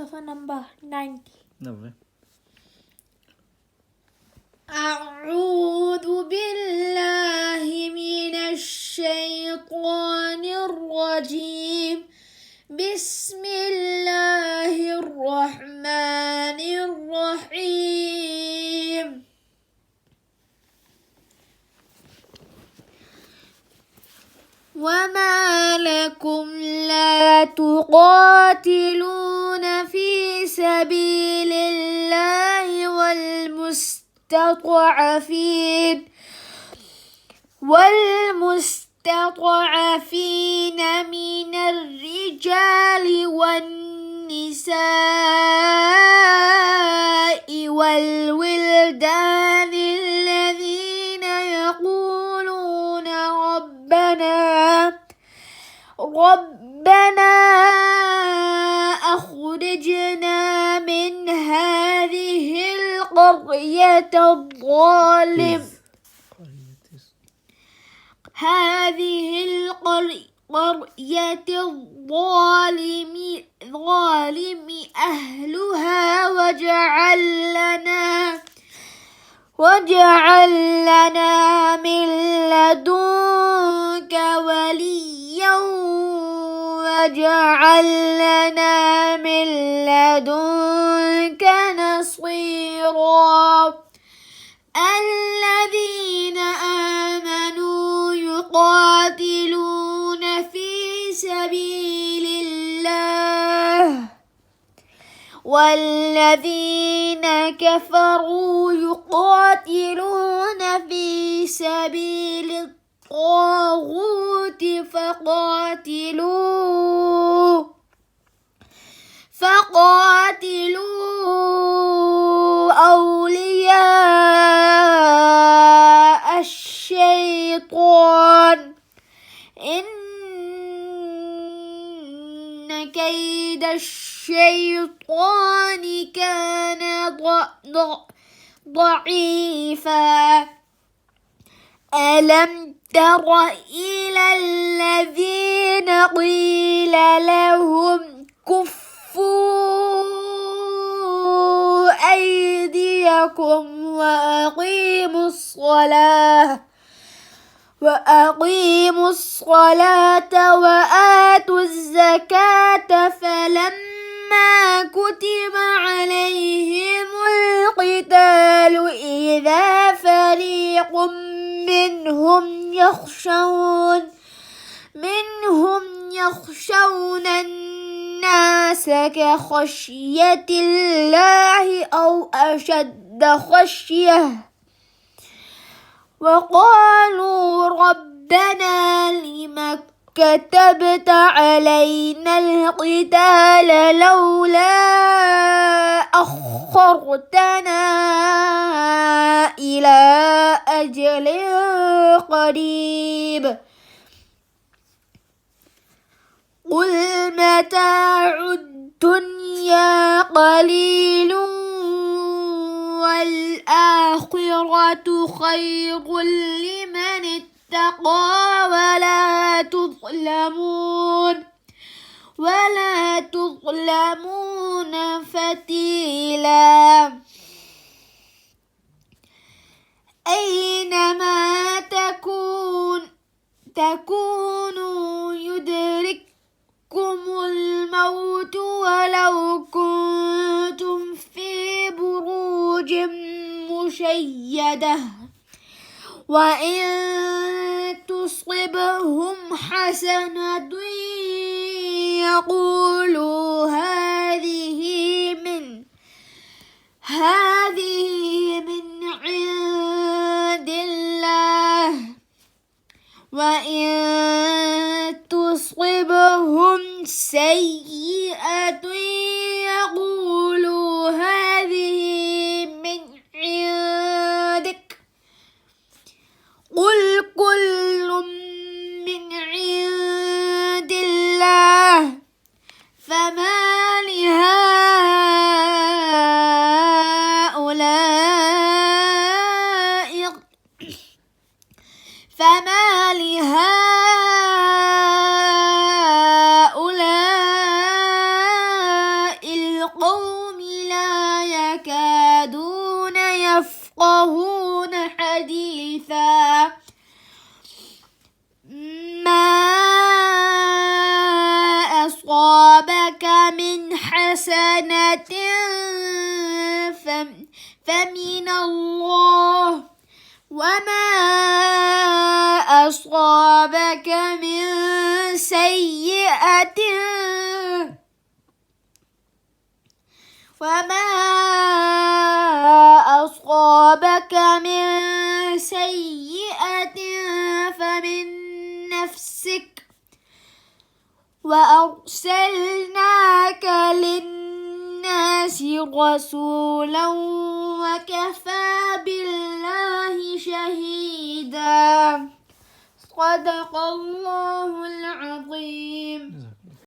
Safa number 90. Lovely. أعوذ بالله من الشيطان الرجيم. بسم الله الرحمن الرحيم. وما لكم لا تقاتلون في سبيل الله والمستضعفين من الرجال والنساء والولدان الذين يقولون ربنا أخرجنا من هذه القرية الظالم أهلها واجعل لنا من لدنك وليا واجعل لنا من لدنك نصيرا. الذين آمنوا يقاتلون في سبيل الله والذين كفروا يقاتلون في سبيل الطاغوت فقاتلوا أولياء الشيطان إن كيد الشيطان كان ضعيفا. ألم تر إلى الذين قيل لهم كفوا أيديكم وأقيموا الصلاة وآتوا الزكاة فلما كتب عليهم القتال إذا فريق منهم يخشون الناس كخشية الله أو أشد خشية وقالوا ربنا لم كتبت علينا القتال لولا أخرتنا إلى أجل قريب. قل متاع الدنيا قليل والآخرة خير لمن اتقى ولا تظلمون فتيلا. أينما تكونوا يدرككم الموت ولو كنتم في بروج مشيدة وإن تصبهم حسنة يقولوا هذه من عند الله وإن تصبهم سيئة يقولوا هذه من عندك قل كل من عند الله فما القوم لا يكادون يفقهون حديثا ما أصابك من حسنة فمن الله وما أصابك من سيئة فمن نفسك وأرسلناك للناس رسولا وكفى بالله شهيدا. صدق الله العظيم.